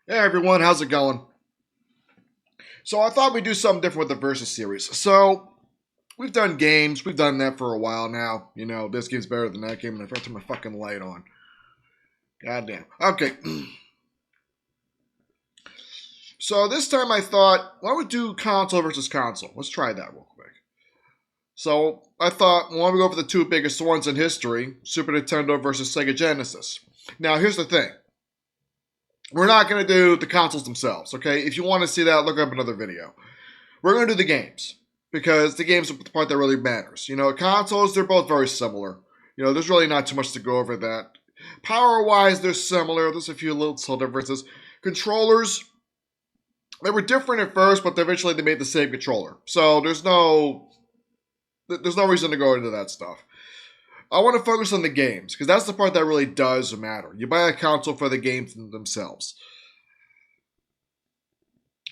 Hey everyone, how's it going? So I thought we'd do something different with the Versus series. So we've done games, we've done that for a while now. You know, this game's better than that game, and I forgot to turn my fucking light on. Goddamn. Okay. So this time I thought, why don't we do console versus console? Let's try that real quick. So I thought, why don't we go for the two biggest ones in history, Super Nintendo versus Sega Genesis. Now here's the thing. We're not going to do the consoles themselves, okay? If you want to see that, look up another video. We're going to do the games, because the games are the part that really matters. You know, consoles, they're both very similar. You know, there's really not too much to go over that. Power-wise, they're similar. There's a few little differences. Controllers, they were different at first, but eventually they made the same controller. So there's no reason to go into that stuff. I want to focus on the games, because that's the part that really does matter. You buy a console for the games themselves.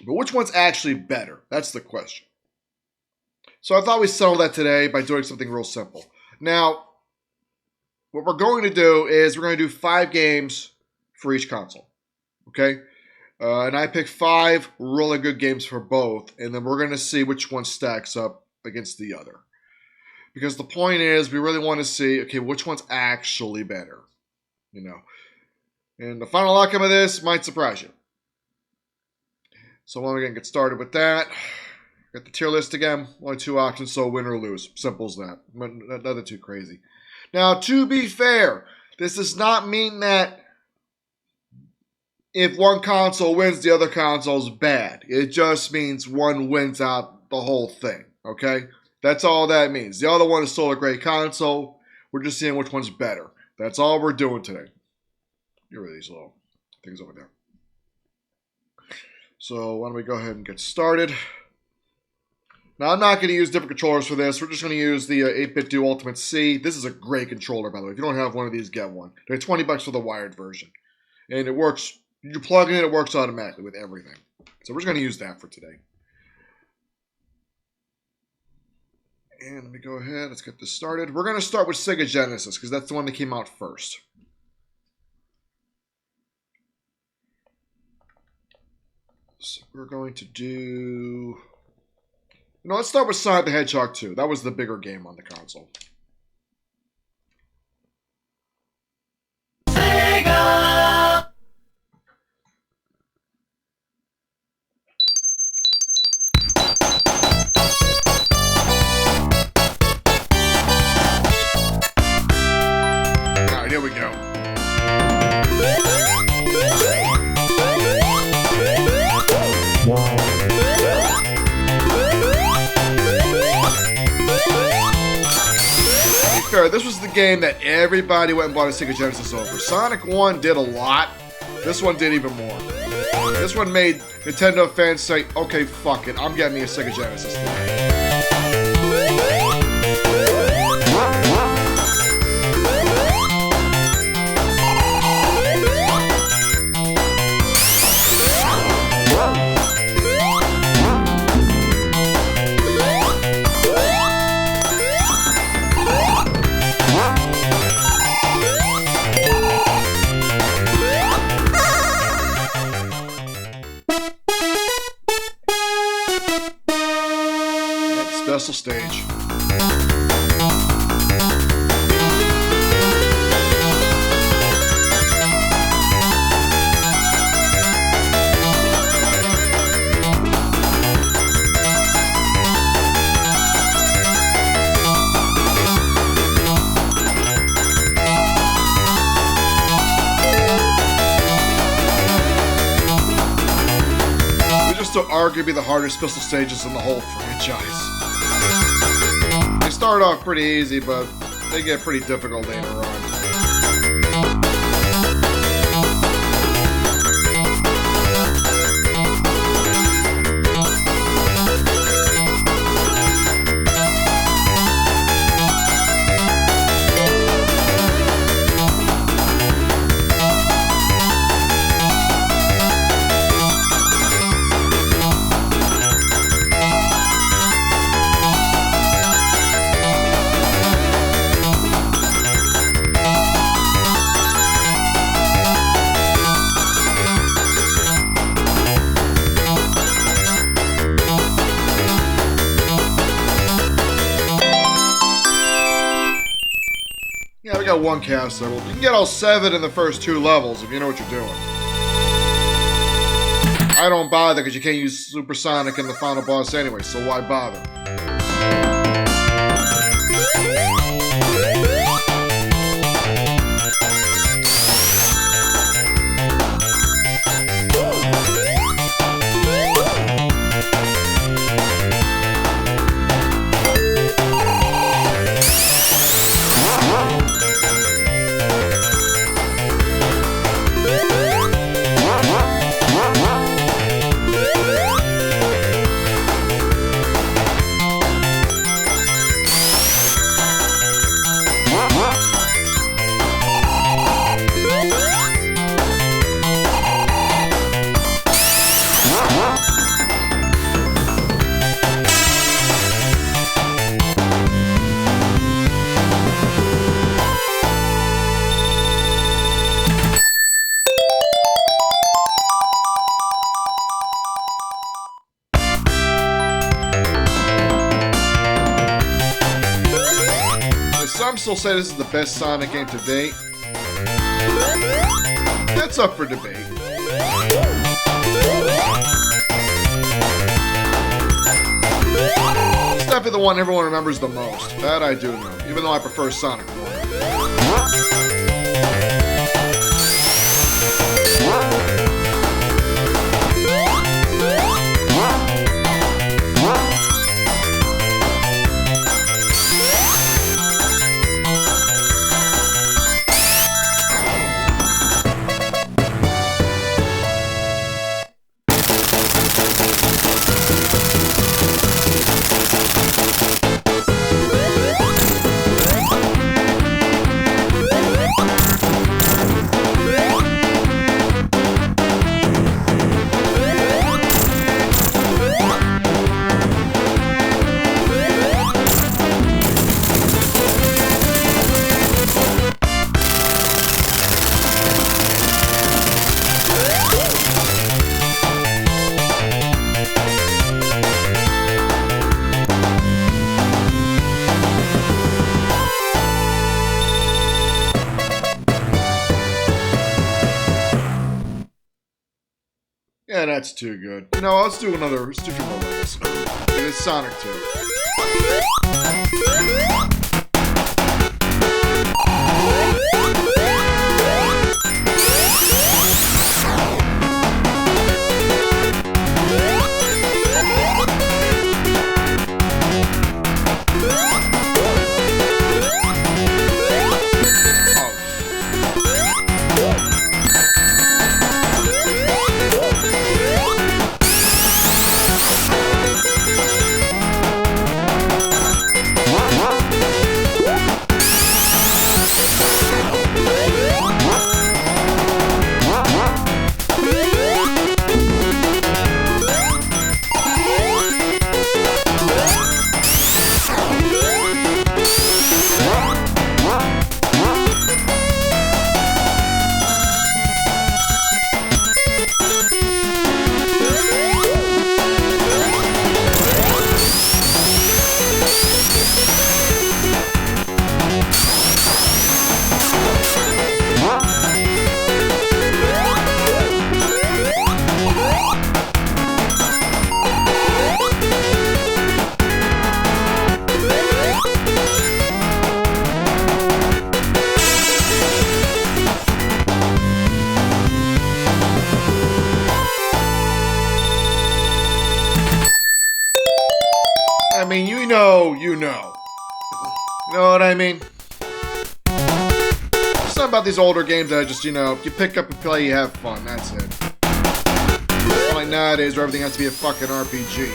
But which one's actually better? That's the question. So I thought we'd settle that today by doing something real simple. Now, what we're going to do is we're going to do 5 games for each console. Okay? And I picked 5 really good games for both, and then we're going to see which one stacks up against the other. Because the point is, we really want to see, okay, which one's actually better, you know. And the final outcome of this might surprise you. So we're going to get started with that. Got the tier list again. Only 2 options, so win or lose. Simple as that. Nothing too crazy. Now, to be fair, this does not mean that if one console wins, the other console's bad. It just means one wins out the whole thing, okay? That's all that means. The other one is still a great console. We're just seeing which one's better. That's all we're doing today. Get rid of these little things over there. So why don't we go ahead and get started. Now, I'm not going to use different controllers for this. We're just going to use the 8-Bit Do Ultimate C. This is a great controller, by the way. If you don't have one of these, get one. They're $20 for the wired version. And it works. You plug it in, it works automatically with everything. So we're just going to use that for today. And let me go ahead, let's get this started. We're going to start with Sega Genesis, because that's the one that came out first. So we're going to do... let's start with Sonic the Hedgehog 2. That was the bigger game on the console. Sega! Here we go. To be fair, this was the game that everybody went and bought a Sega Genesis over. Sonic 1 did a lot. This one did even more. This one made Nintendo fans say, okay, fuck it, I'm getting me a Sega Genesis today. Special stage. These are still arguably the hardest pistol stages in the whole franchise. They start off pretty easy, but they get pretty difficult later on. that one caster. Well, you can get all 7 in the first 2 levels if you know what you're doing. I don't bother because you can't use Supersonic in the final boss anyway, so why bother? Some still say this is the best Sonic game to date. That's up for debate. It's definitely the one everyone remembers the most. That I do know, even though I prefer Sonic more. Yeah, that's too good. You know, let's do another. Let's do 2 more levels. It's Sonic 2. I mean, you know. You know what I mean? It's not about these older games that just, you pick up and play, you have fun, that's it. It's like nowadays where everything has to be a fucking RPG.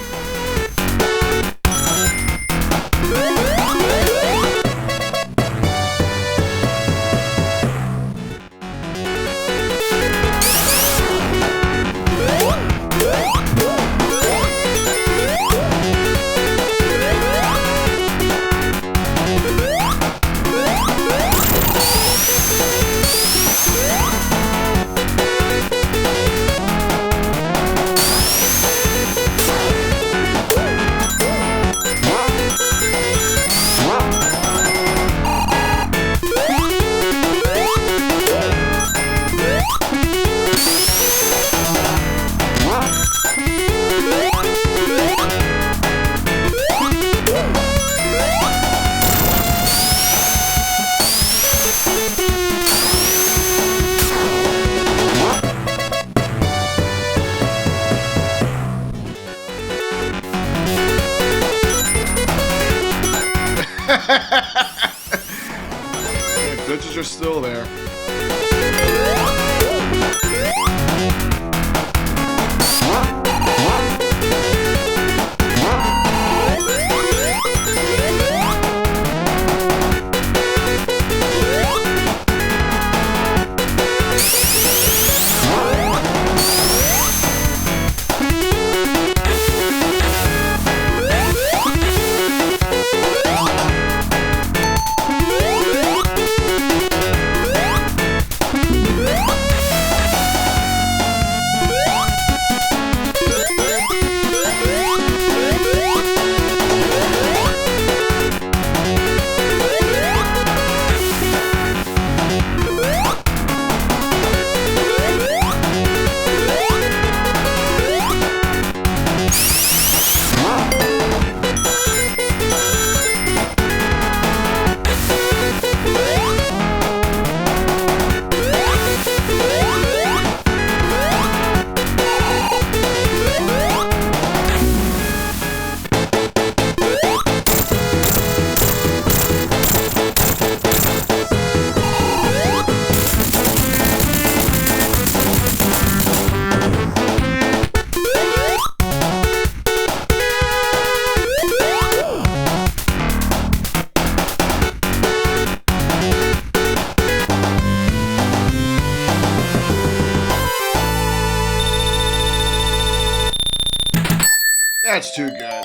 That's too good.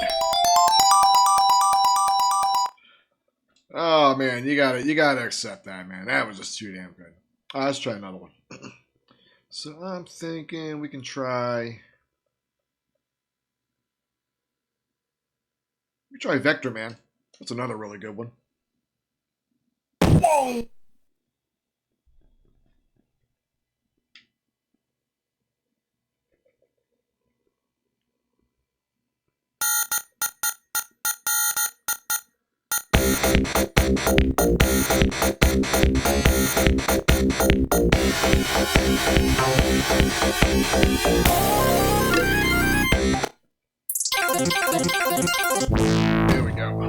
Oh man, you gotta accept that, man. That was just too damn good. Let's try another one. So I'm thinking we can try. We try Vector Man. That's another really good one. Whoa! There we go.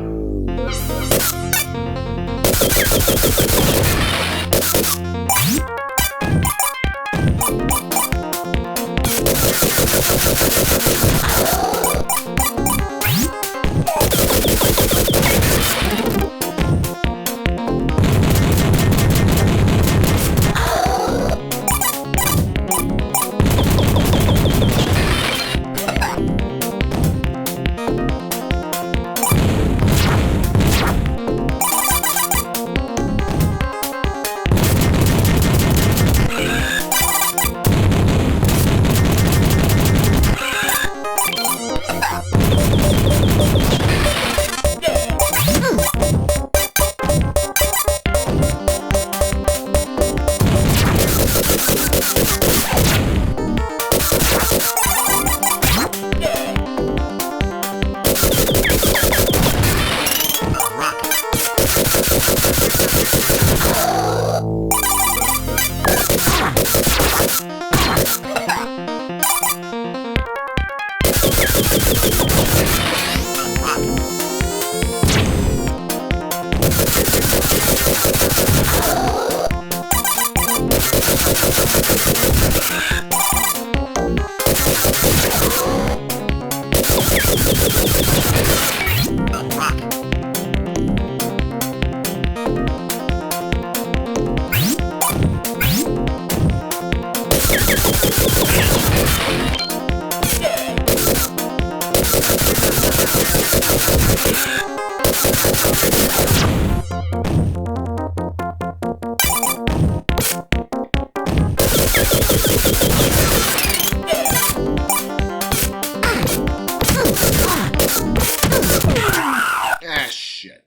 Ah, shit.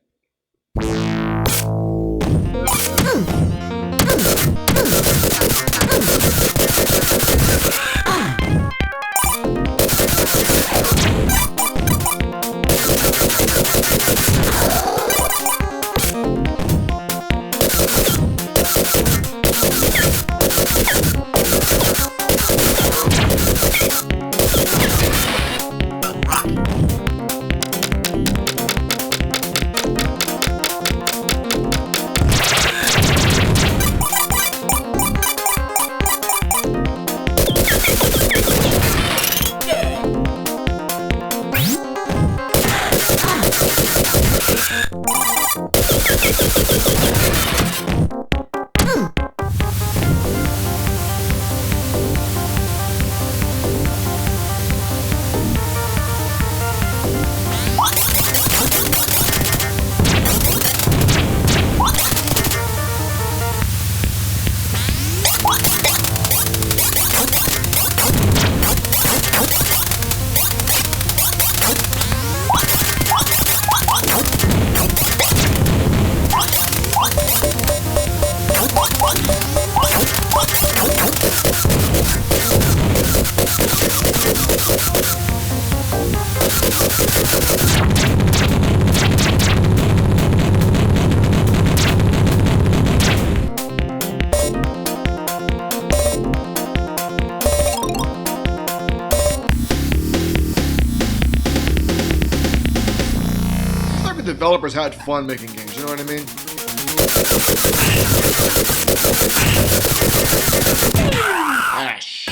Developers had fun making games, you know what I mean? Ash.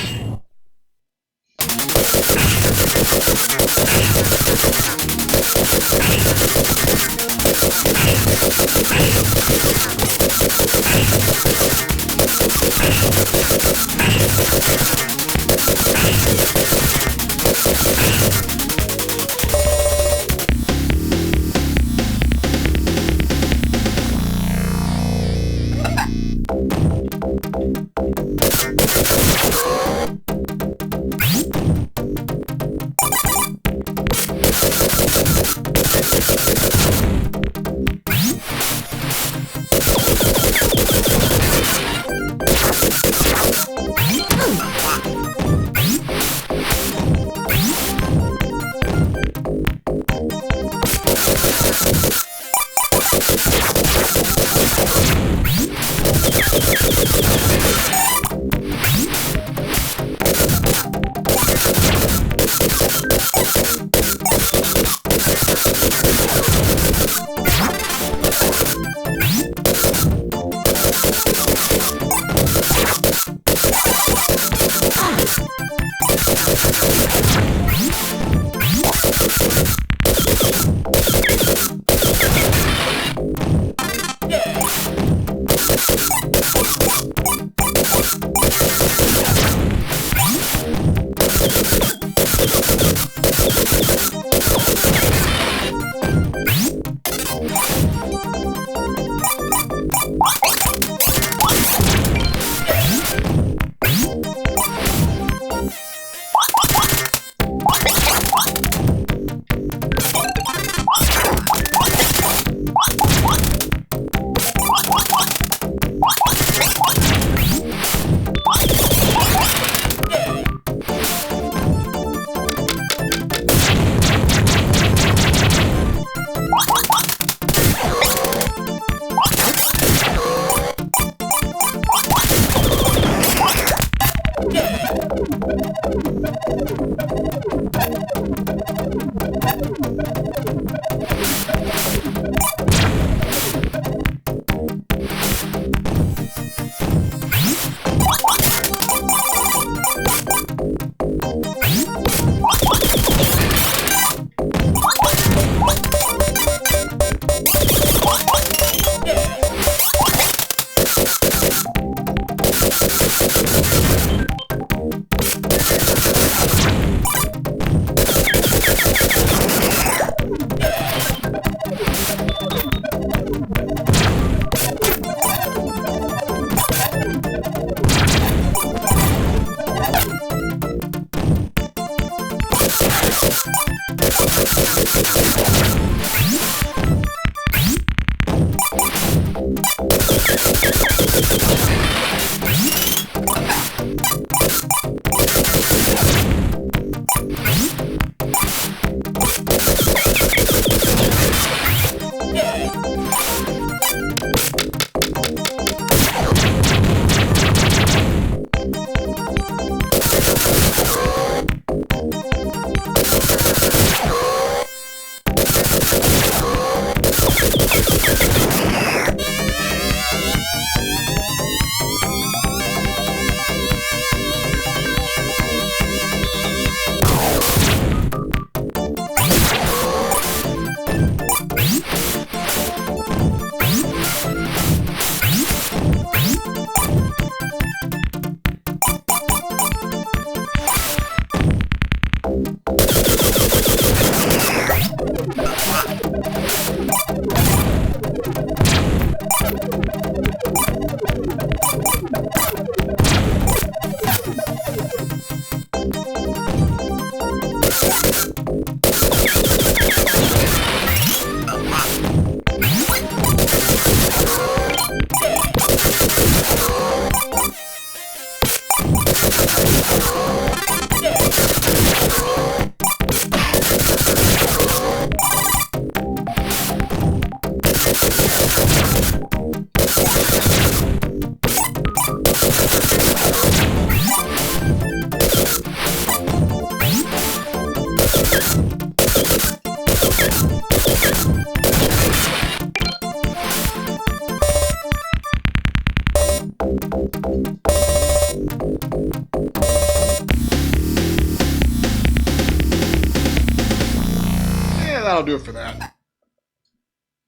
That'll do it for that.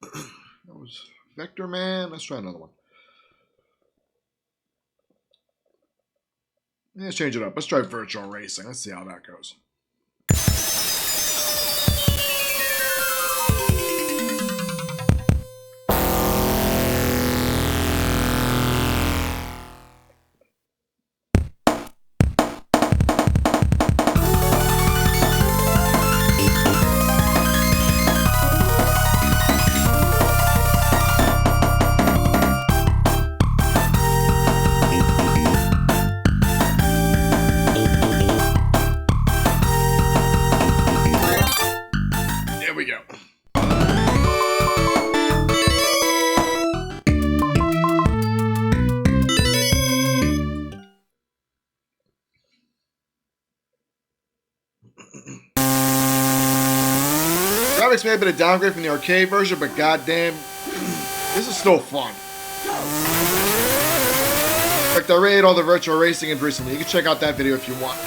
That was Vector Man. Let's try another one. Let's change it up. Let's try virtual racing. Let's see how that goes. There we go. Graphics may have been a downgrade from the arcade version, but goddamn, this is still fun. In fact, I rated all the virtual racing games recently. You can check out that video if you want.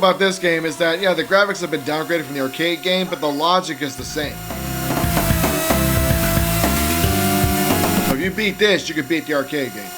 about this game is that, yeah, the graphics have been downgraded from the arcade game, but the logic is the same. So if you beat this, you could beat the arcade game.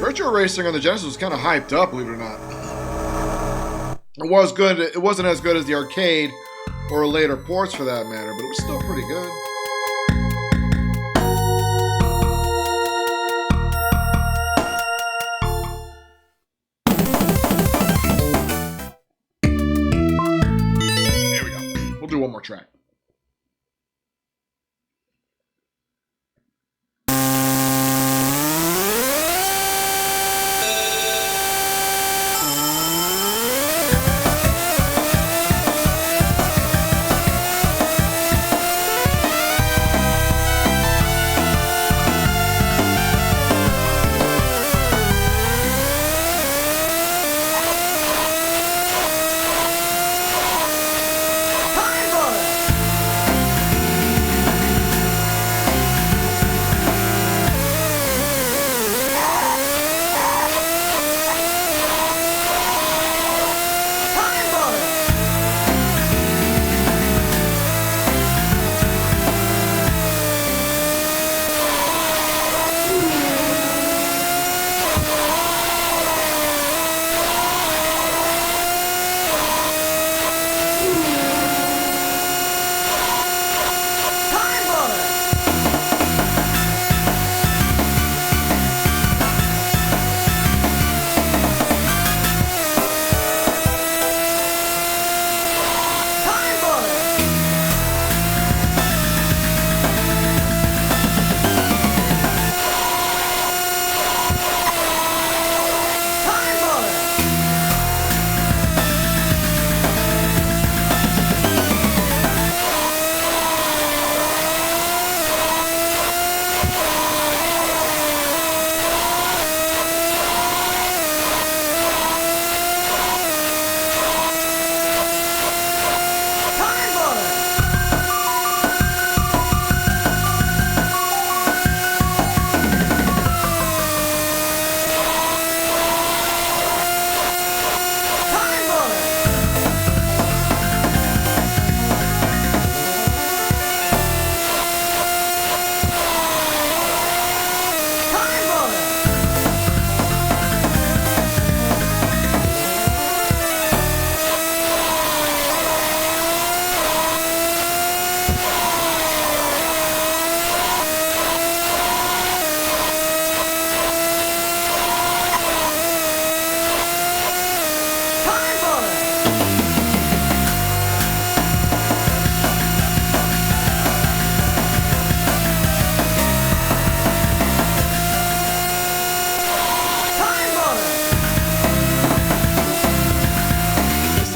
Virtual Racing on the Genesis was kind of hyped up, believe it or not. It was good. It wasn't as good as the arcade or later ports for that matter, but it was still pretty good. There we go. We'll do one more track.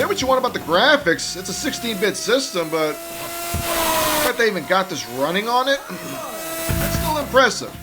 What you want about the graphics, it's a 16-bit system, but the fact they even got this running on it, that's still impressive.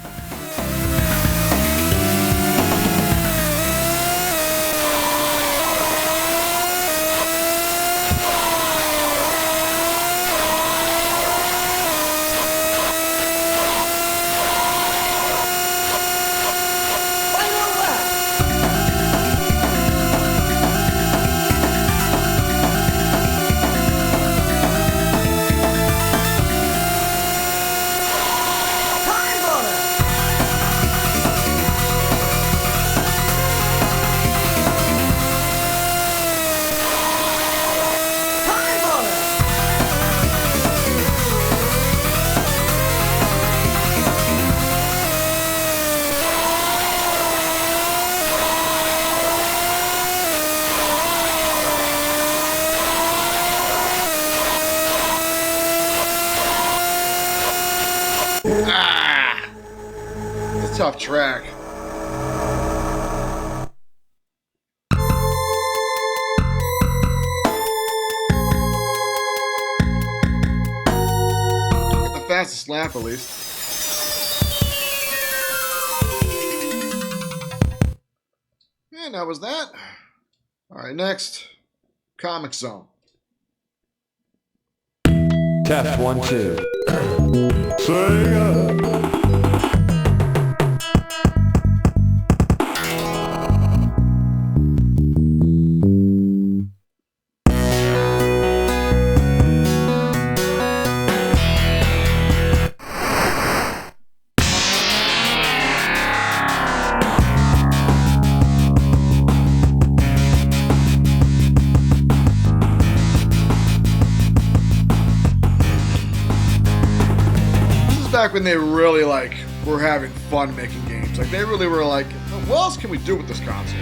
tough track. Get the fastest lap at least. And that was that. Alright, next. Comic Zone. Test 1, 2. Sega. Back when they really were having fun making games. They really were like, what else can we do with this console?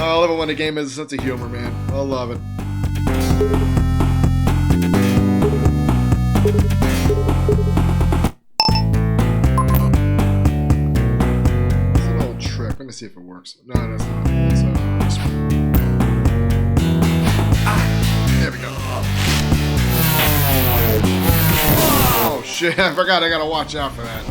I love it when a game has a sense of humor, man. I love it. works. No, that's not. It's this one. There we go. Oh shit! I forgot. I gotta watch out for that.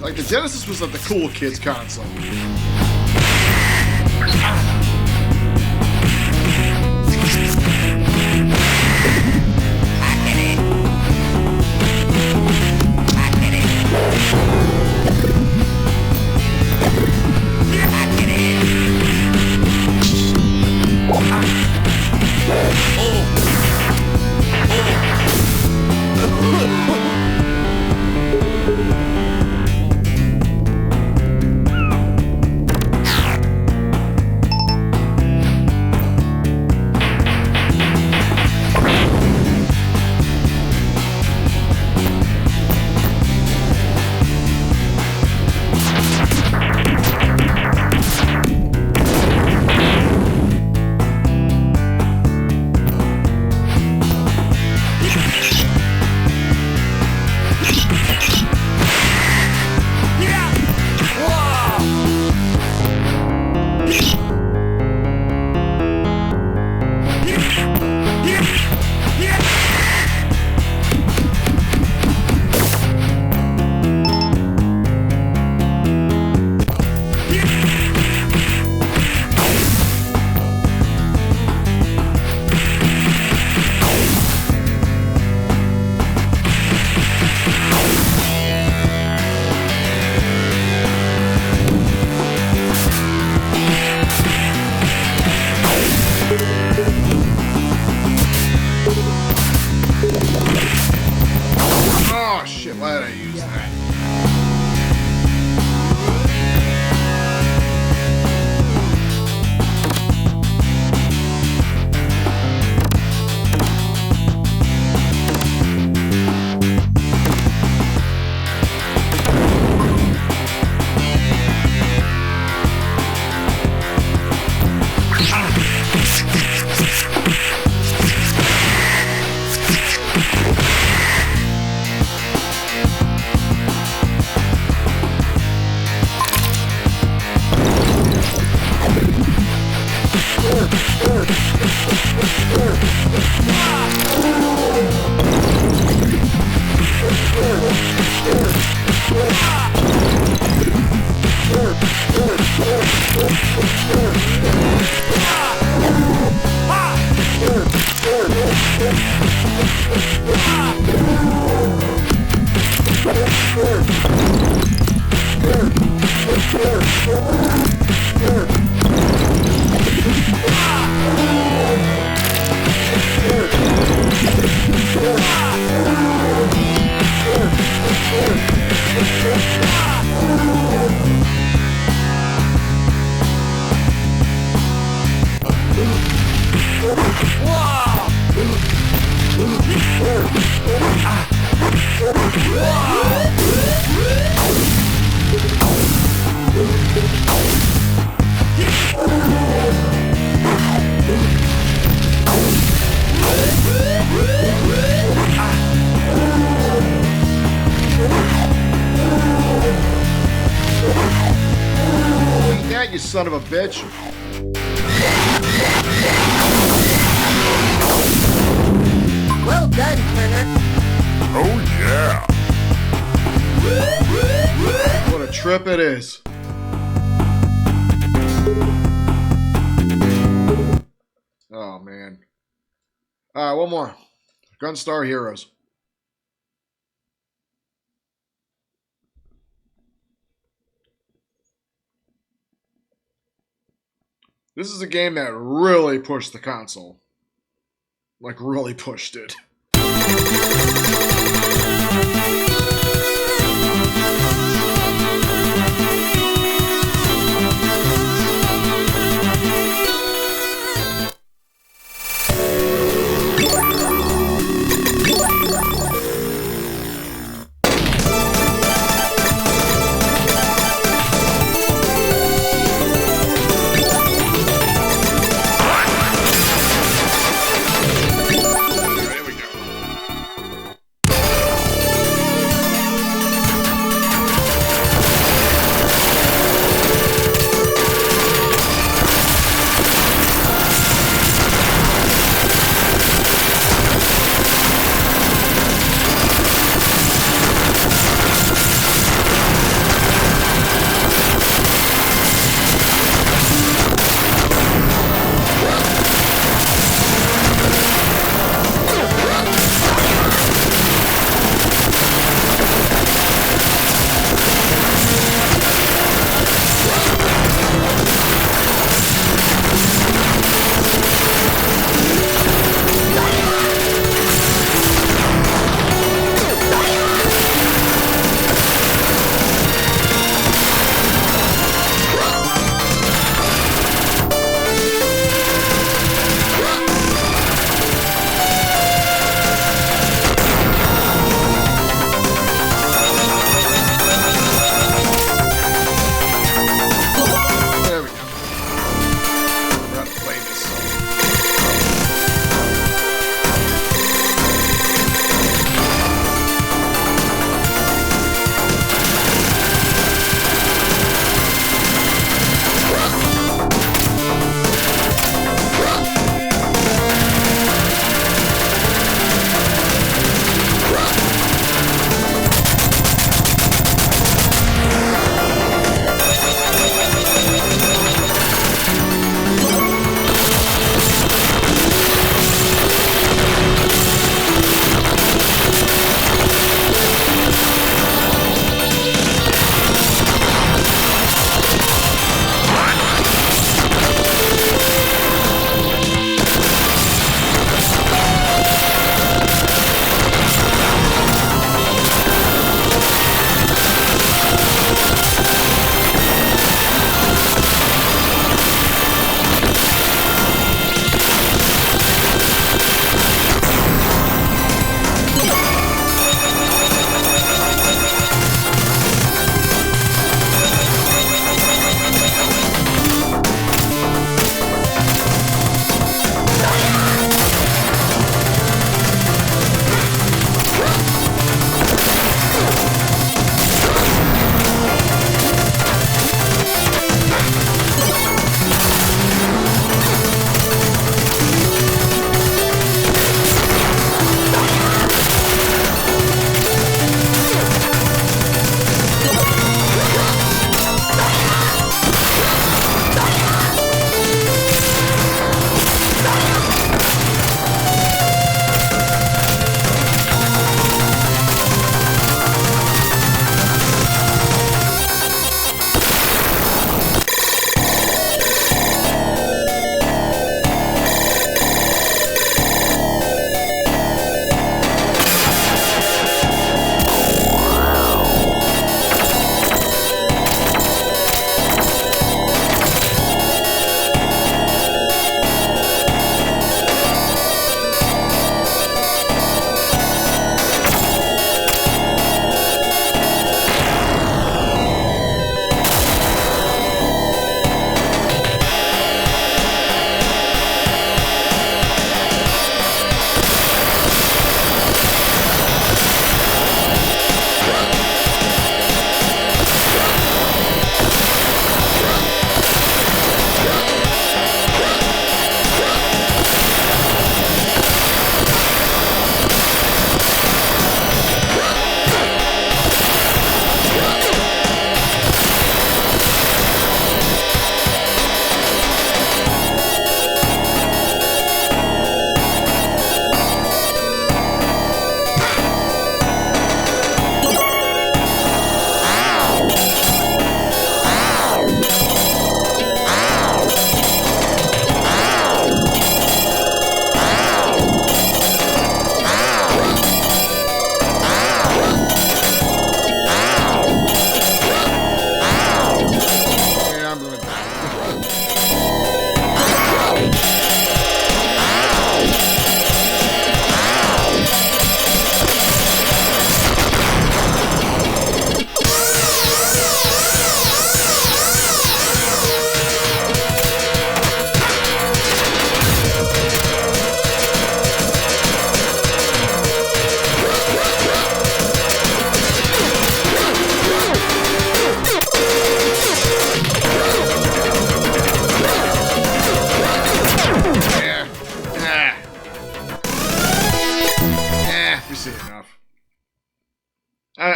Like the Genesis was like the cool kids console. Oh shit, why did I use that? You son of a bitch. Well done, Turner. Oh yeah. What a trip it is. Oh man. Alright, one more. Gunstar Heroes. This is a game that really pushed the console. Like, really pushed it.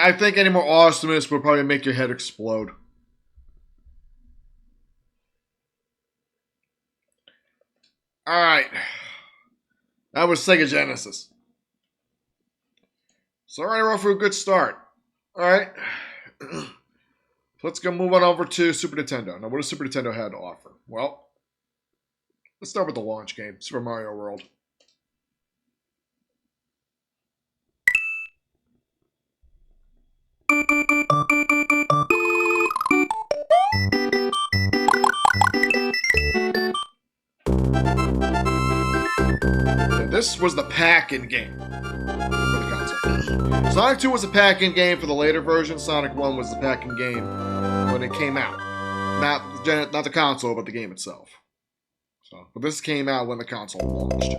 I think any more awesomeness would probably make your head explode. Alright. That was Sega Genesis. So already we're off for a good start. Alright. Let's go move on over to Super Nintendo. Now, what does Super Nintendo have to offer? Well, let's start with the launch game, Super Mario World. And this was the pack-in game for the console. Sonic 2 was a pack-in game for the later version. Sonic 1 was the pack-in game when it came out. Not the console, but the game itself. But this came out when the console launched.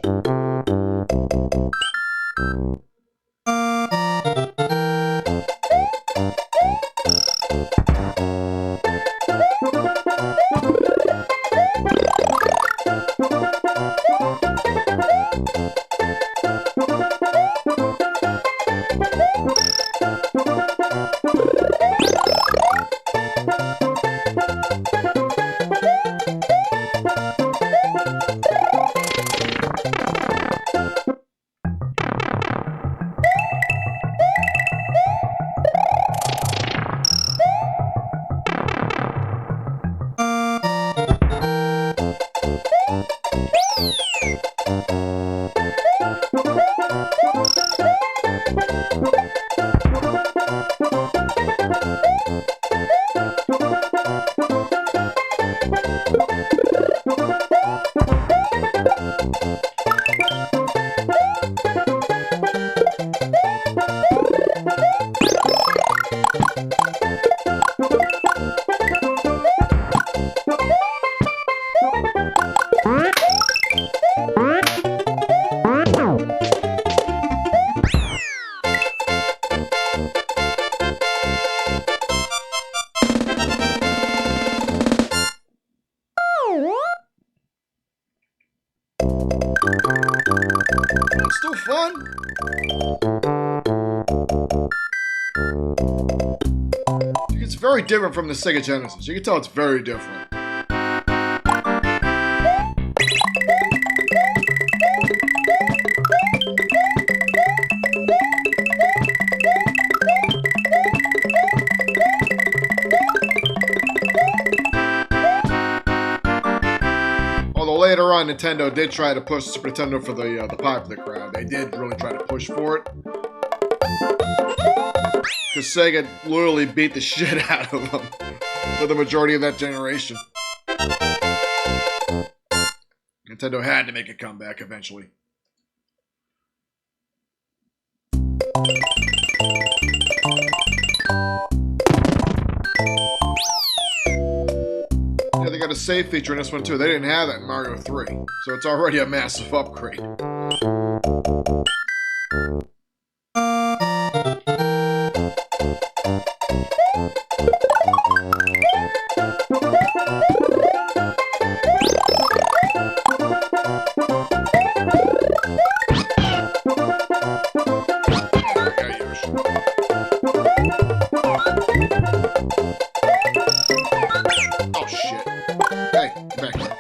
It's still fun. It's very different from the Sega Genesis. You can tell it's very different. Although later on, Nintendo did try to push Super Nintendo for the popular crowd. They did really try to push for it. Because Sega literally beat the shit out of them for the majority of that generation. Nintendo had to make a comeback eventually. Yeah, they got a save feature in this one too. They didn't have that in Mario 3, so it's already a massive upgrade. Oh shit. Hey, get back here.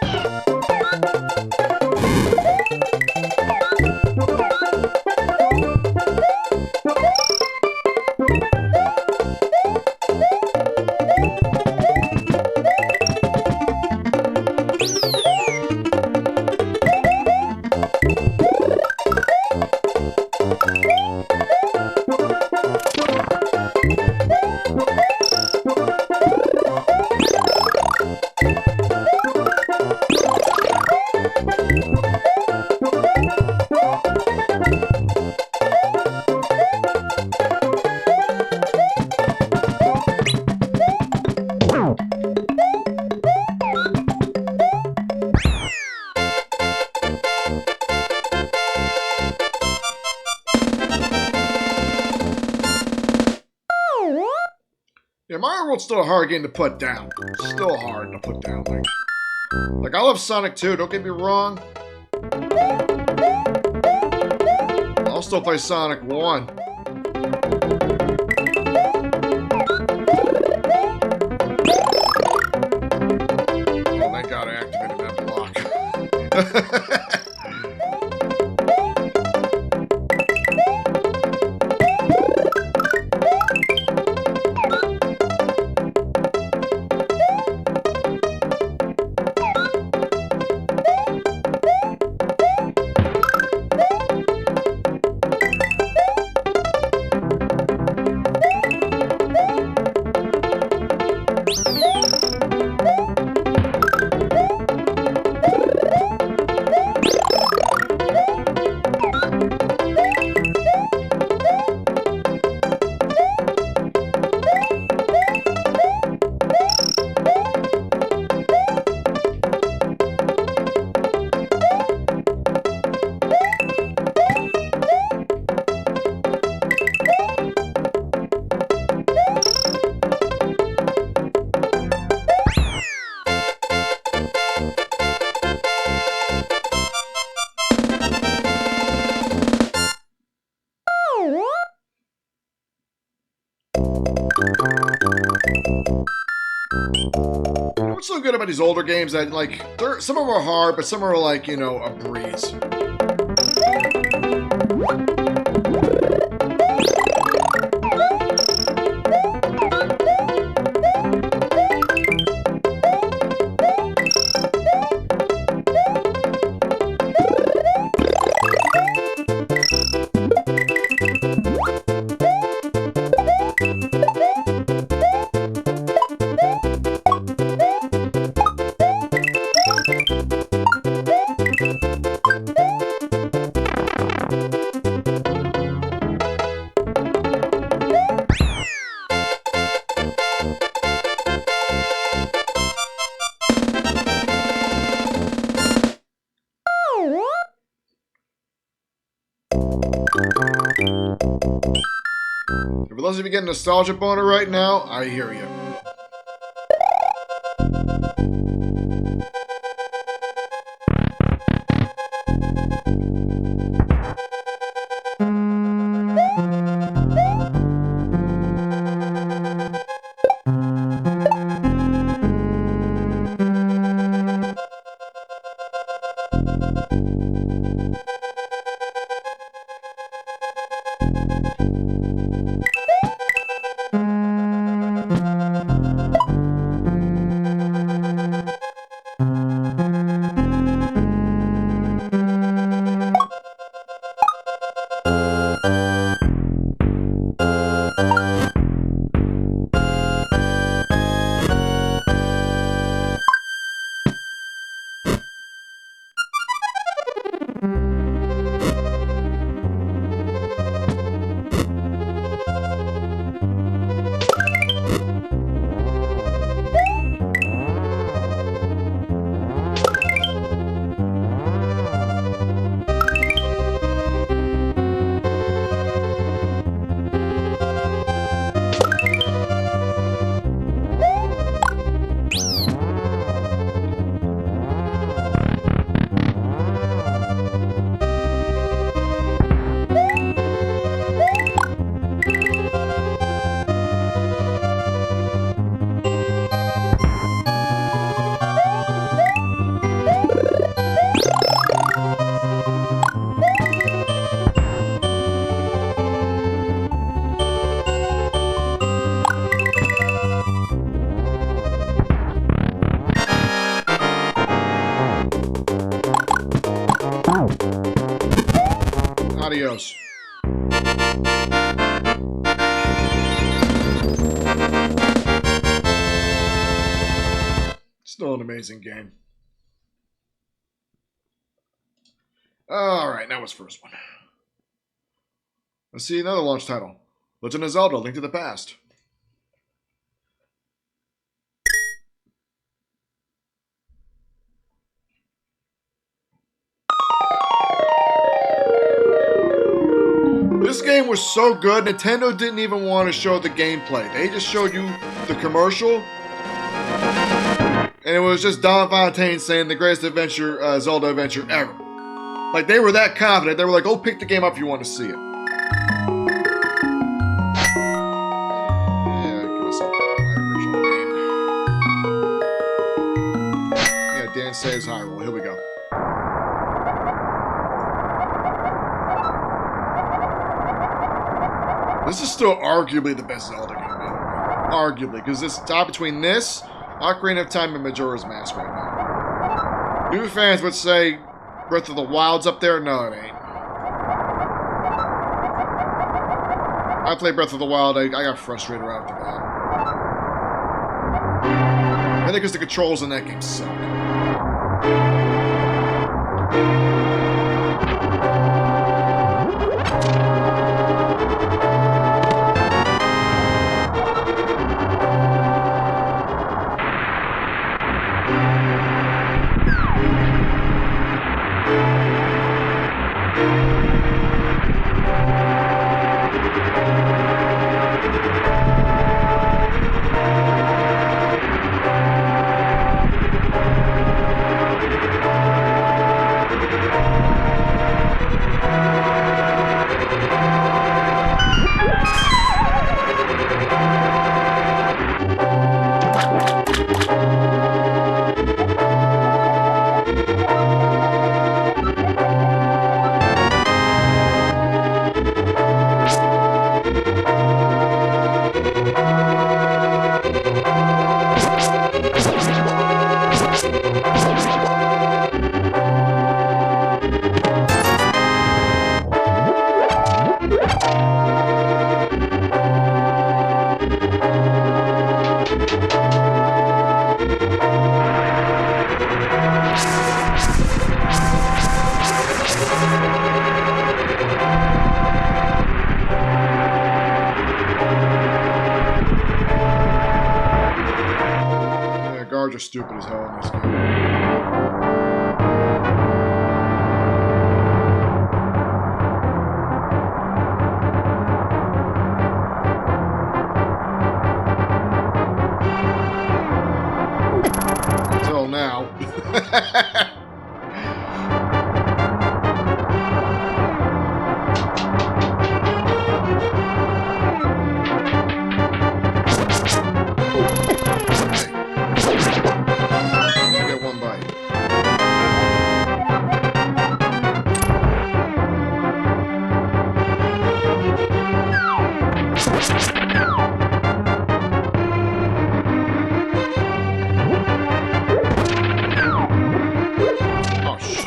Yeah, Mario World's still a hard game to put down. Still hard to put down. Like I love Sonic 2, don't get me wrong. I'll still play Sonic 1. You know what's so good about these older games that like some of them are hard, but some are like, you know, a breeze. For those of you getting nostalgia boner right now, I hear you. Adios. Still an amazing game. Alright, now what's the first one? Let's see another launch title. Legend of Zelda: Link to the Past. This game was so good, Nintendo didn't even want to show the gameplay. They just showed you the commercial, and it was just Don Fontaine saying the greatest adventure, Zelda adventure ever. Like, they were that confident. They were like, "Go pick the game up if you want to see it." Yeah, give myself my original name. Yeah, Dan says Hyrule. Here we go. This is still arguably the best Zelda game, man. Arguably, because this tie between this, Ocarina of Time, and Majora's Mask right now. New fans would say Breath of the Wild's up there. No, it ain't. I played Breath of the Wild. I got frustrated right after that. I think because the controls in that game suck. Guards are stupid as hell in this game. Until now. Get one bite. Oh, shit.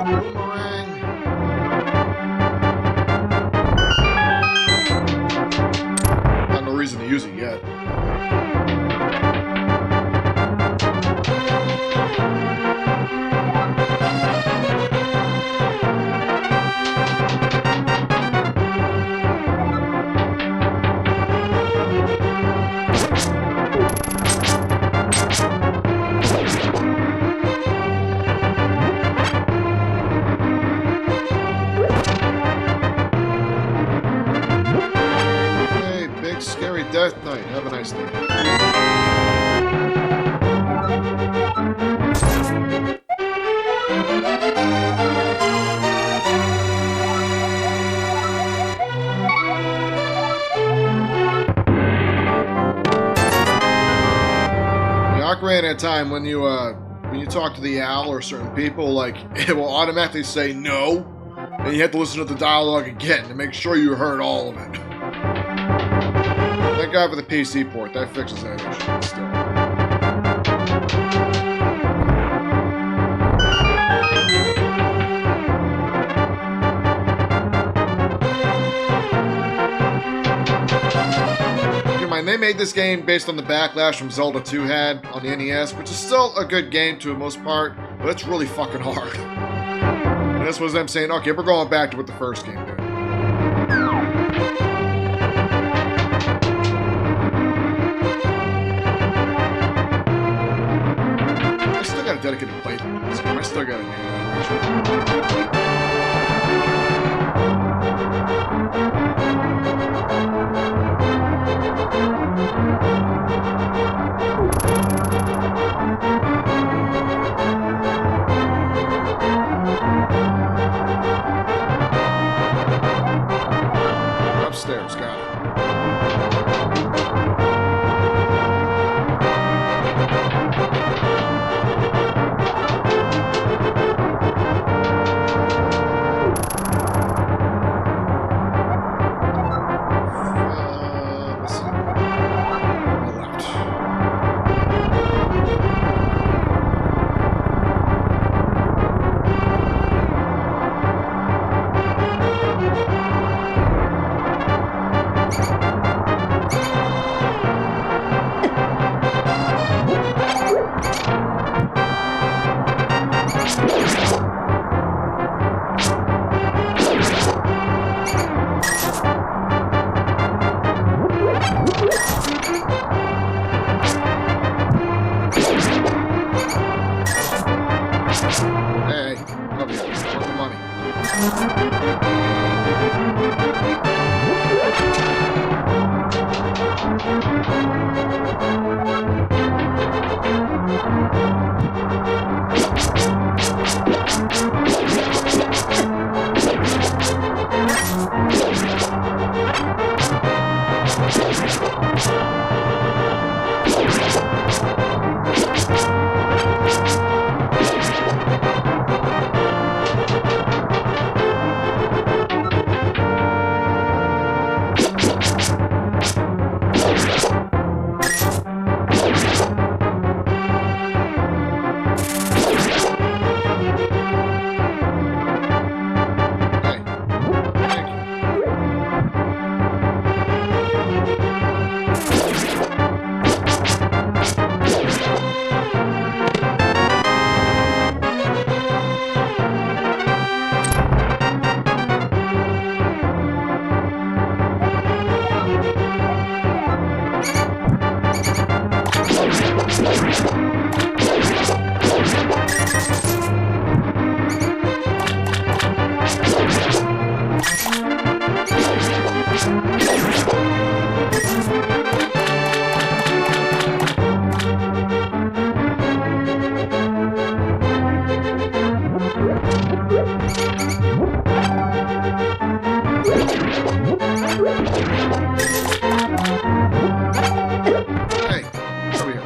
Boomerang. Got no reason to use it yet. Hey, big scary death knight. Have a nice day. The Ocarina of Time, when you talk to the owl or certain people, like it will automatically say no, and you have to listen to the dialogue again to make sure you heard all of it. Thank God for the PC port. That fixes that issue. Still. Keep in mind, they made this game based on the backlash from Zelda 2 had on the NES, which is still a good game to the most part, but it's really fucking hard. And this was them saying, okay, we're going back to what the first game did. dedicated playthrough to this game. I still got it. Upstairs, got it. Let's see. On the left. Hey, over here. Want the money. Hey, thank you. Hey, over here.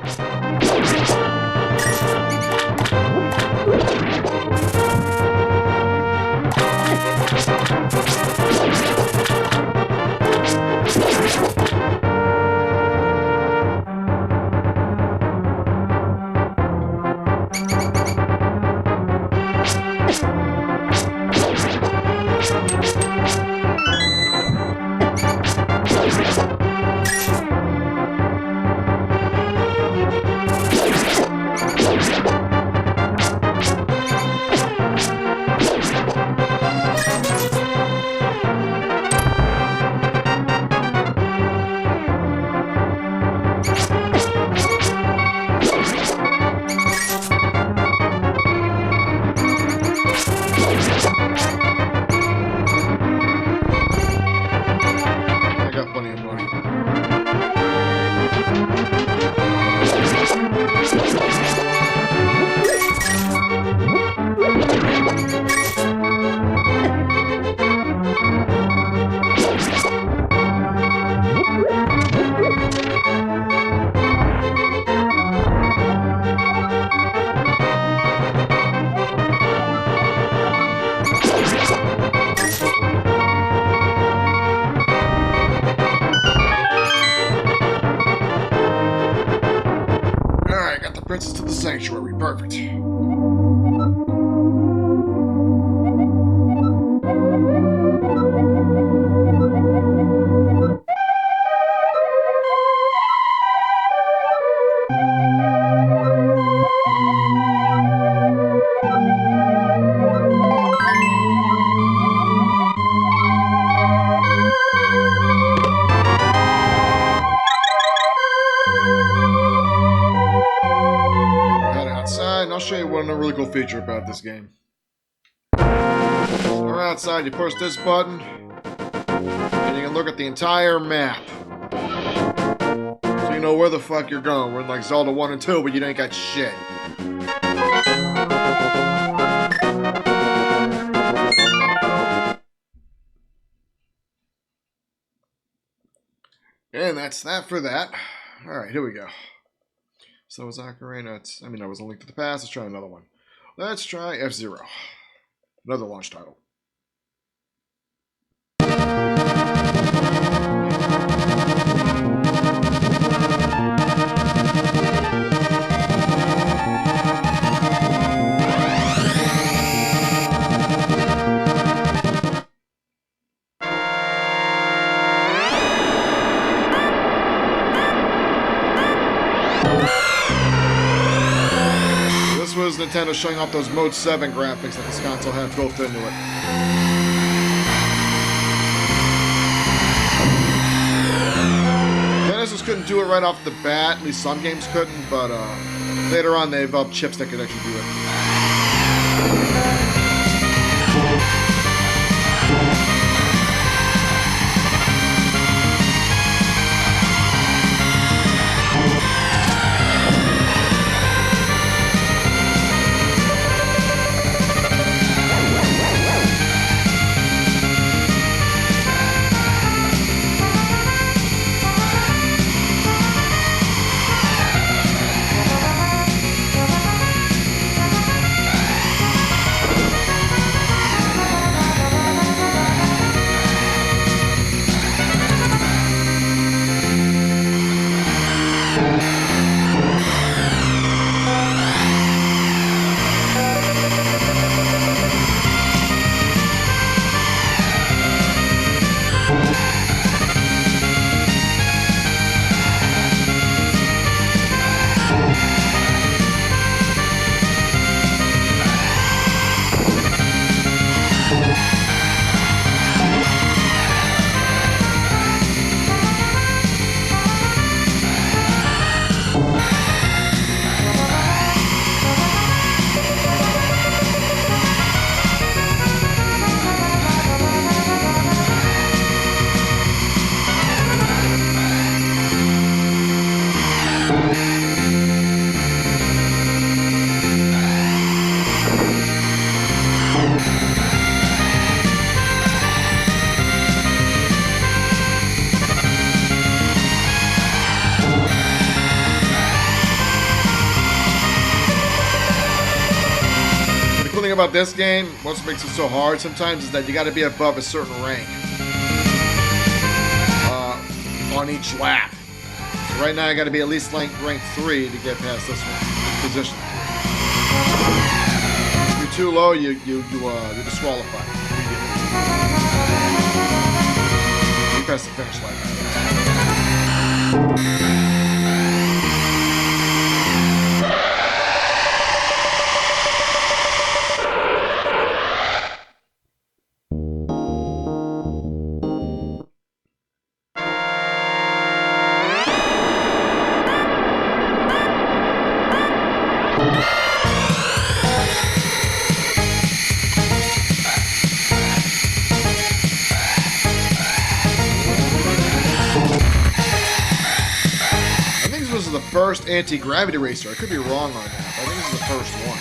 feature about this game. So we're outside, you push this button, and you can look at the entire map. So you know where the fuck you're going. We're in like Zelda 1 and 2, but you ain't got shit. And that's that for that. Alright, here we go. So was Ocarina. I was a Link to the Past. Let's try another one. Let's try F-Zero. Another launch title. This was Nintendo showing off those Mode 7 graphics that this console had built into it. Genesis couldn't do it right off the bat, at least some games couldn't, but later on they developed chips that could actually do it. About this game, what makes it so hard sometimes is that you got to be above a certain rank on each lap. So right now I got to be at least rank 3 to get past this one, position 3. If you're too low, you're disqualified. You pass the finish line. First anti-gravity racer. I could be wrong on that, but I think this is the first one.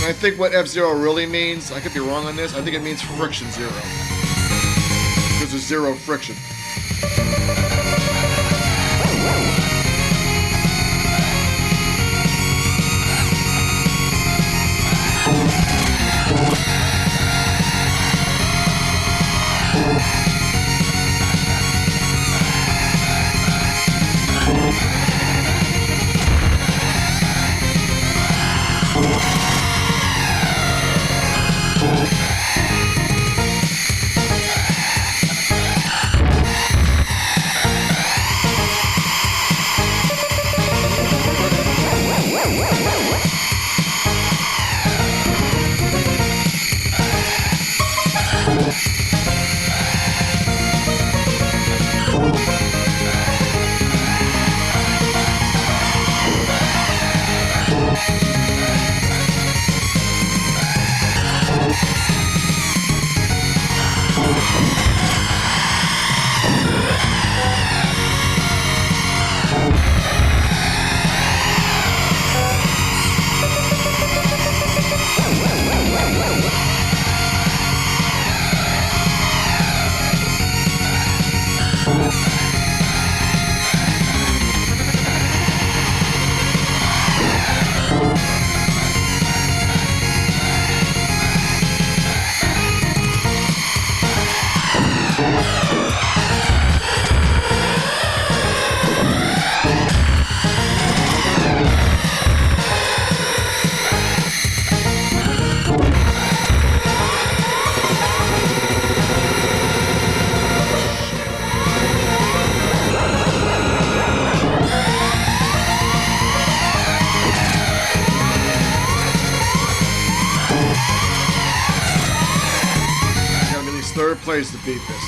And I think what F-Zero really means, I could be wrong on this, I think it means friction zero. Because there's zero friction. plays to beat this.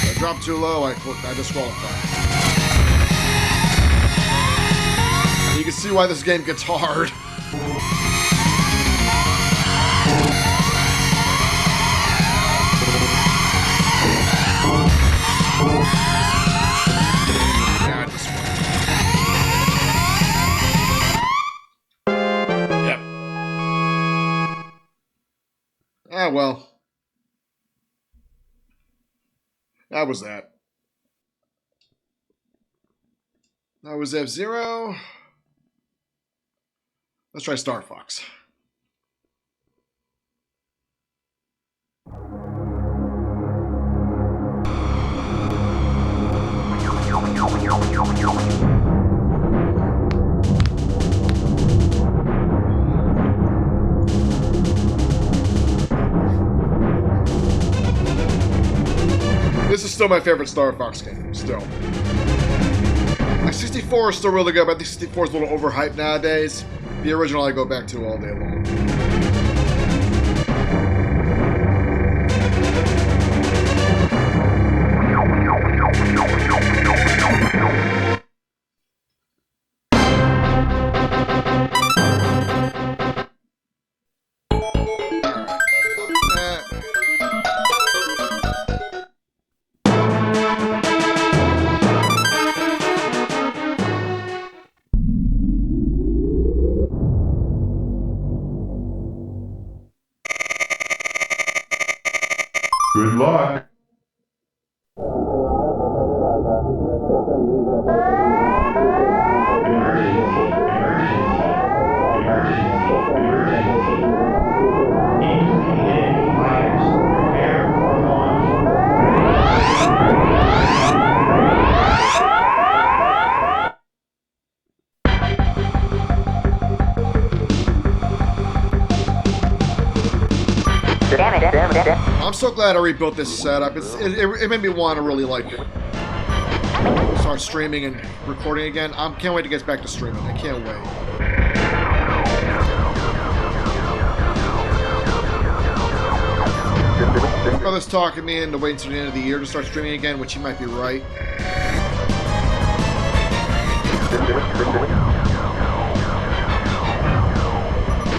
If I drop too low, I disqualify. You can see why this game gets hard. Yeah, this one. Yep. Ah, well. That was that. That was F-Zero. Let's try Star Fox. This is still my favorite Star Fox game, still. My 64 is still really good, but I think 64 is a little overhyped nowadays. The original I go back to all day long. Good luck. I'm so glad I rebuilt this setup. It made me want to really like start streaming and recording again. I can't wait to get back to streaming. I can't wait. My brother's talking me into waiting until the end of the year to start streaming again, which he might be right.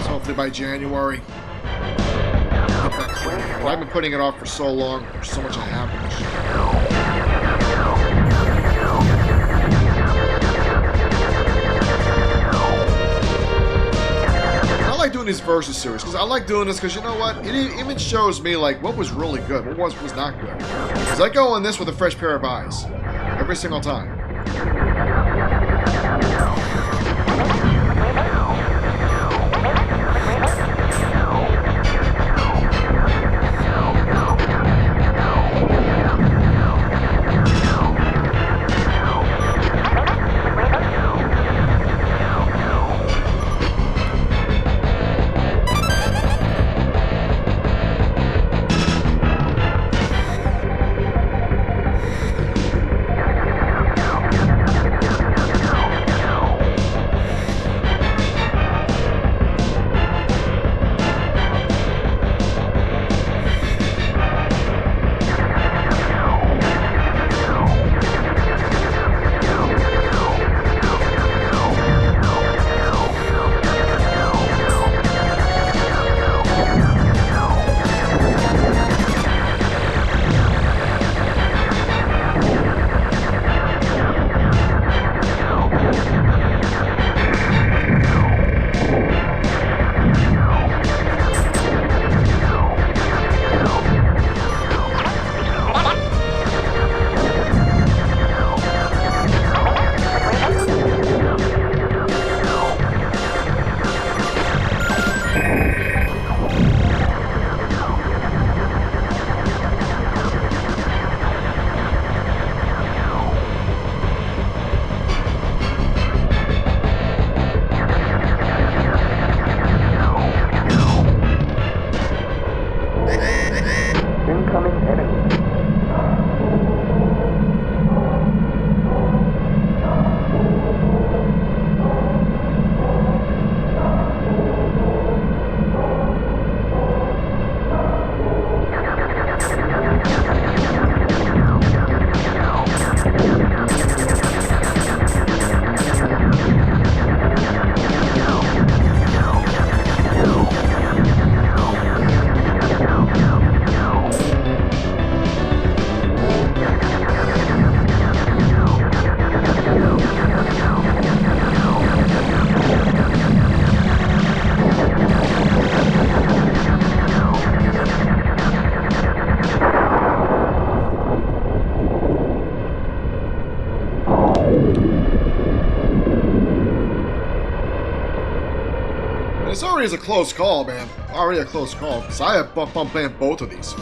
So hopefully by January. I've been putting it off for so long. There's so much I have. I like doing these versus series because I like doing this because you know what? It even shows me like what was really good, what was not good. Because I go on this with a fresh pair of eyes every single time. already is a close call, man. Already a close call. So I have fun playing both of these.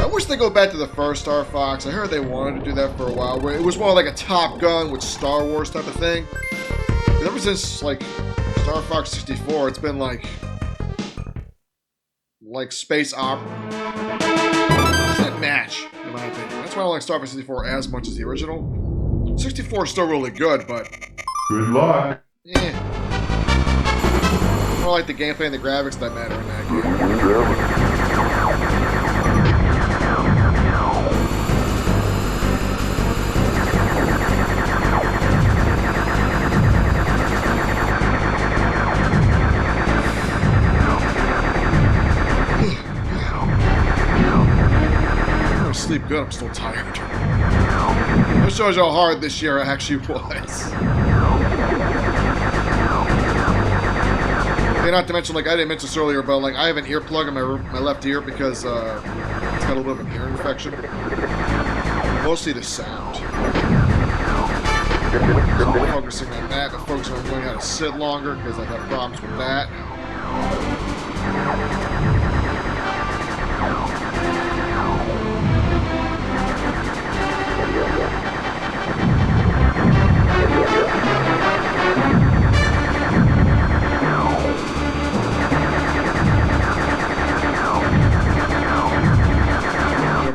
I wish they go back to the first Star Fox. I heard they wanted to do that for a while. Where it was more like a Top Gun with Star Wars type of thing. Ever since like Star Fox 64, it's been like space opera. It's that match, in my opinion. That's why I don't like Star Fox 64 as much as the original. 64 is still really good, but Good luck. eh. I don't like the gameplay and the graphics that matter in that game. I'm gonna sleep good, I'm still tired. That shows you how hard this year actually was. And not to mention, like, I didn't mention this earlier, but, like, I have an earplug in my left ear because, it's got a little bit of an ear infection. Mostly the sound. So I'm focusing on that, but focusing on learning how to sit longer because I've had problems with that.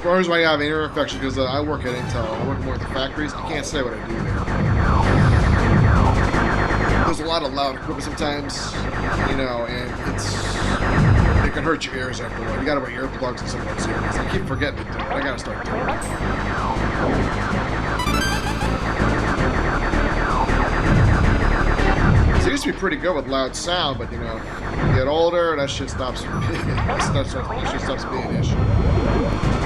The reason why I have an ear infection because I work at Intel. I work more at the factories. I can't say what I do there. There's a lot of loud equipment sometimes, you know, and it can hurt your ears after a while. You gotta wear earplugs in some of those areas. I keep forgetting to do it. I gotta start doing it. So I used to be pretty good with loud sound, but you know, you get older, that shit stops being an issue.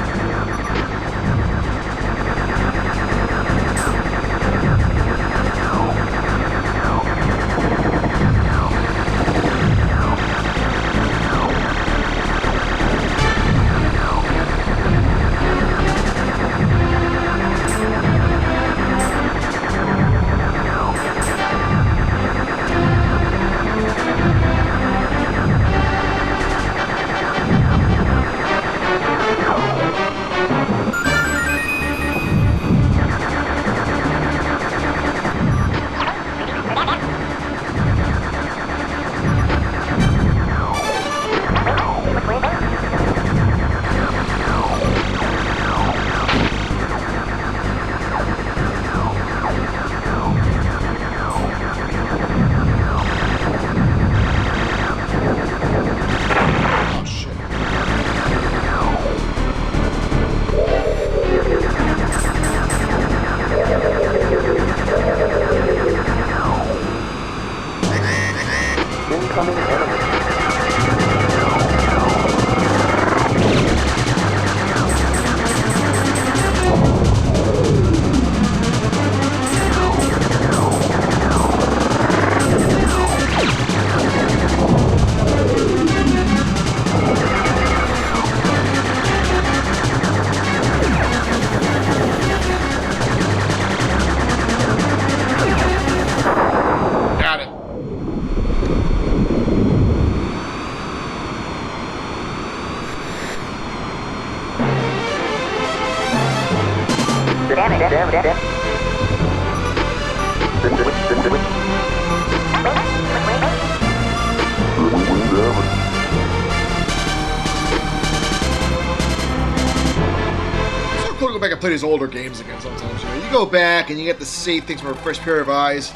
Cool to go back and play these older games again sometimes. You know, you go back and you get to see things from a fresh pair of eyes.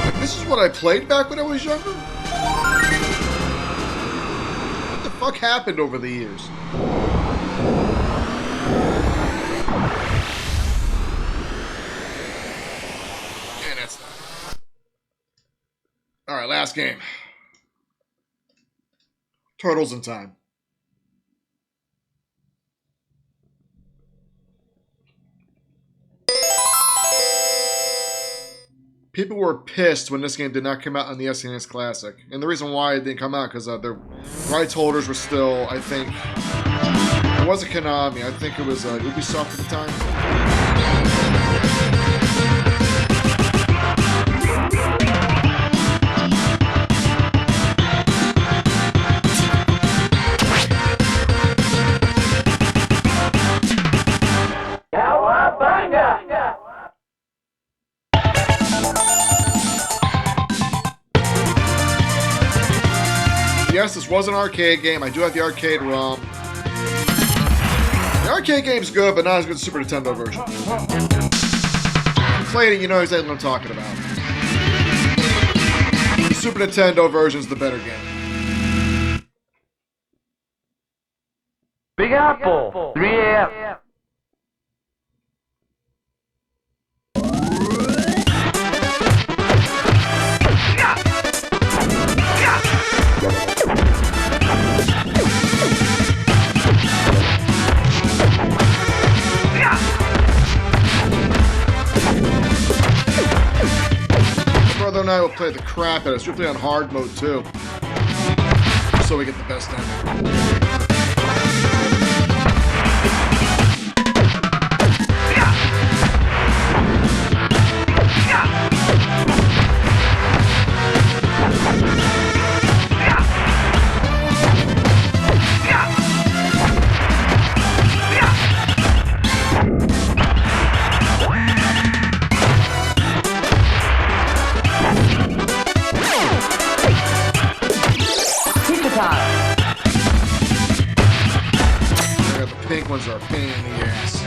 Like, this is what I played back when I was younger? What the fuck happened over the years? And that's that. Alright, last game. Turtles in Time. People were pissed when this game did not come out on the SNES Classic. And the reason why it didn't come out, because their rights holders were still, I think, wasn't Konami. I think it was Ubisoft at the time. Yes, this was an arcade game. I do have the arcade ROM. The arcade game's good, but not as good as the Super Nintendo version. If you played it, you know exactly what I'm talking about. The Super Nintendo version's the better game. Big Apple, 3 a.m. Brother and I will play the crap out of it. We'll play on hard mode too, so we get the best ending. The pink ones are a pain in the ass.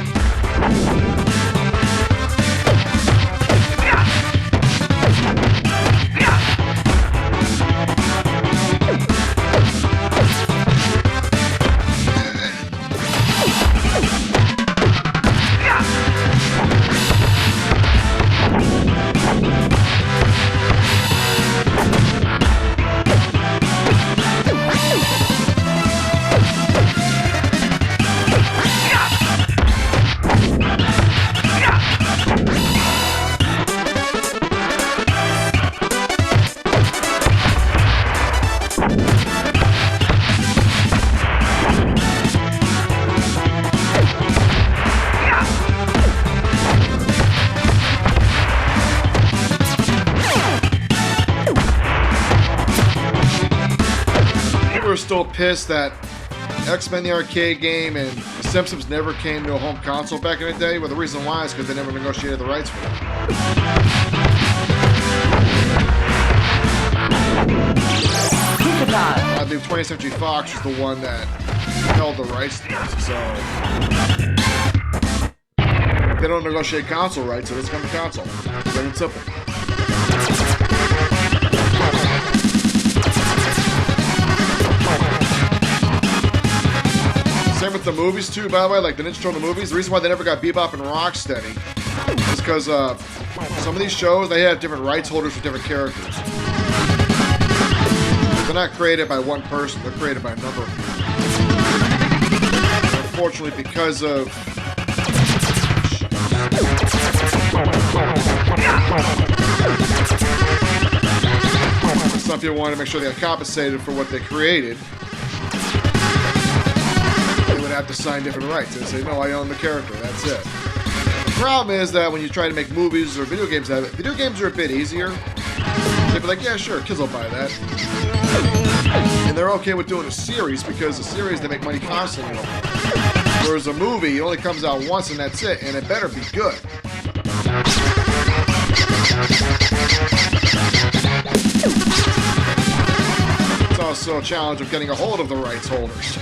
People are still pissed that X-Men the arcade game and The Simpsons never came to a home console back in the day. Well, the reason why is because they never negotiated the rights for them. I believe 20th Century Fox was the one that held the rights to this, so they don't negotiate console rights, so it's come to console. Plain and simple. Same with the movies too, by the way, like the Ninja Turtle movies. The reason why they never got Bebop and Rocksteady is because some of these shows, they have different rights holders for different characters. They're not created by one person, they're created by a number of people. Unfortunately, because of some people want to make sure they got compensated for what they created, they would have to sign different rights. They'd say, no, I own the character, that's it. The problem is that when you try to make movies or video games out of it, video games are a bit easier. They'd be like, yeah, sure, kids will buy that. And they're okay with doing a series because a series, they make money constantly. Whereas a movie, it only comes out once and that's it, and it better be good. It's also a challenge of getting a hold of the rights holders.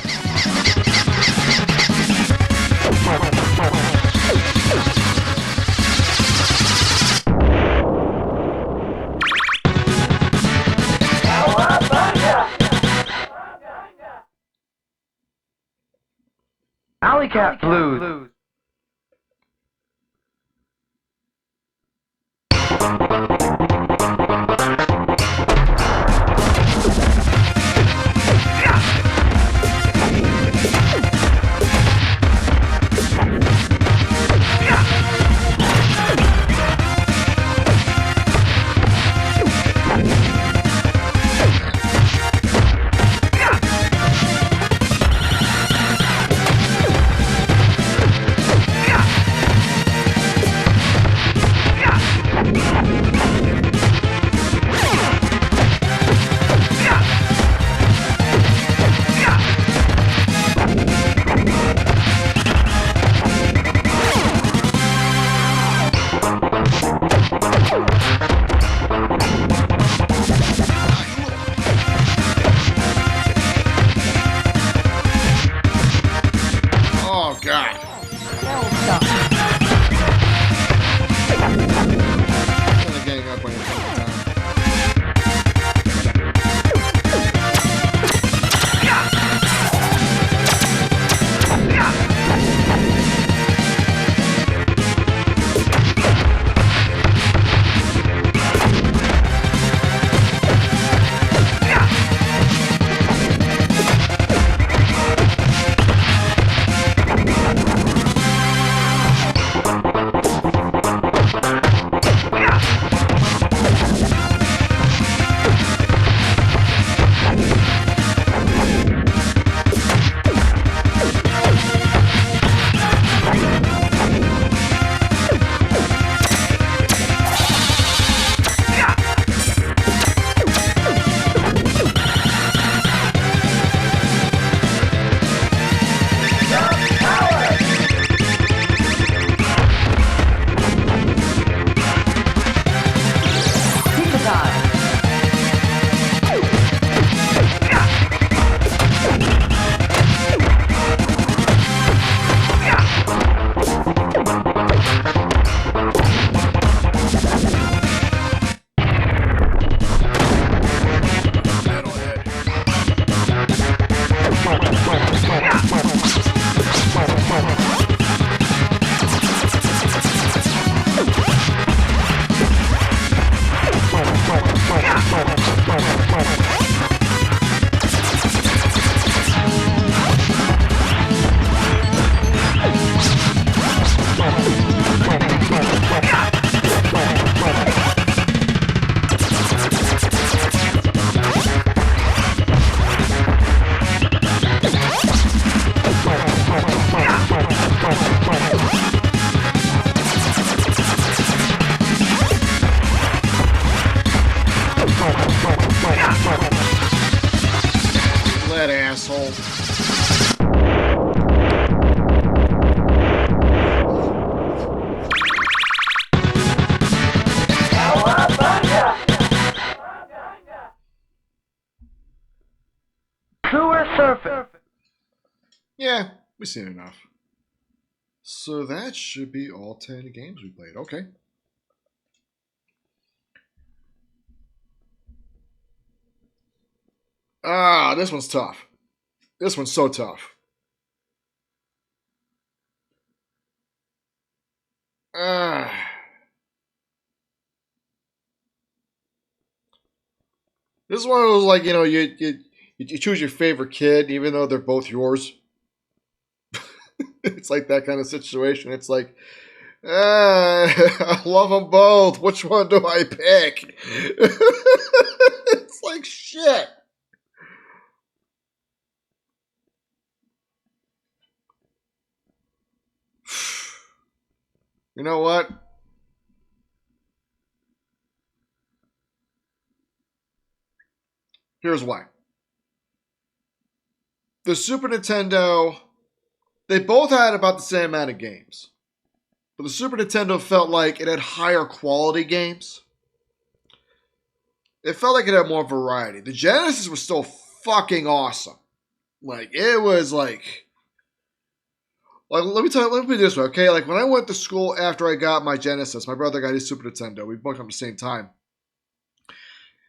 Alley Cat Blues. that, asshole. Sewer surfing. Yeah, we've seen enough. So that should be all 10 games we played. Okay. Ah, this one's tough. This one's so tough. Ah. This is one of those, like, you know, you choose your favorite kid, even though they're both yours. It's like that kind of situation. It's like, I love them both. Which one do I pick? It's like shit. You know what? Here's why. The Super Nintendo, they both had about the same amount of games. But the Super Nintendo felt like it had higher quality games. It felt like it had more variety. The Genesis was still fucking awesome. Like, it was like, let me put it this way, okay? Like, when I went to school after I got my Genesis, my brother got his Super Nintendo. We both got them at the same time.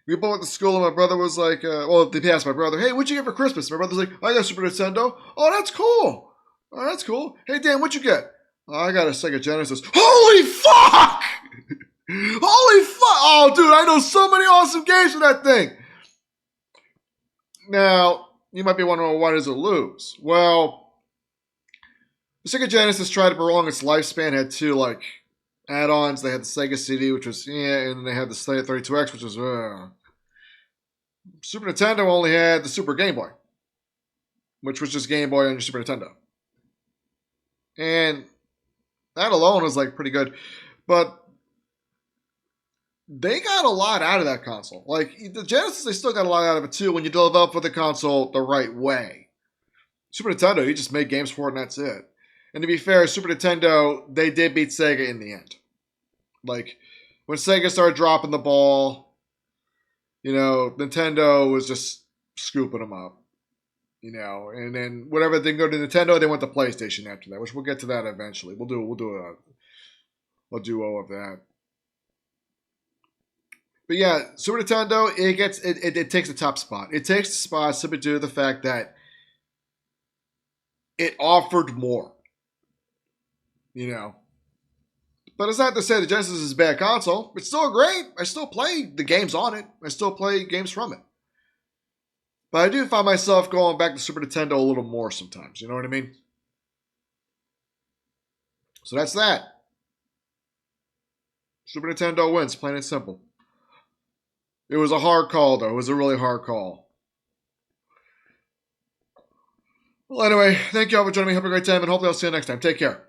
We both went to school, and my brother was like, they asked my brother, hey, what'd you get for Christmas? My brother's like, I got a Super Nintendo. Oh, that's cool. Oh, that's cool. Hey, Dan, what'd you get? Oh, I got a Sega Genesis. Holy fuck! Holy fuck! Oh, dude, I know so many awesome games for that thing. Now, you might be wondering, well, why does it lose? Well, the Sega Genesis tried to prolong its lifespan. It had two, like, add-ons. They had the Sega CD, which was, and then they had the Sega 32X, which was, Super Nintendo only had the Super Game Boy, which was just Game Boy on your Super Nintendo. And that alone was, like, pretty good. But they got a lot out of that console. Like, the Genesis, they still got a lot out of it, too, when you develop for the console the right way. Super Nintendo, you just made games for it, and that's it. And to be fair, Super Nintendo, they did beat Sega in the end. Like, when Sega started dropping the ball, you know, Nintendo was just scooping them up. You know, and then whatever they go to Nintendo, they went to PlayStation after that, which we'll get to that eventually. We'll do a duo of that. But yeah, Super Nintendo, it takes the top spot. It takes the spot simply due to the fact that it offered more. You know. But it's not to say the Genesis is a bad console. It's still great. I still play the games on it. I still play games from it. But I do find myself going back to Super Nintendo a little more sometimes. You know what I mean? So that's that. Super Nintendo wins, plain and simple. It was a hard call, though. It was a really hard call. Well, anyway, thank you all for joining me. Have a great time, and hopefully I'll see you next time. Take care.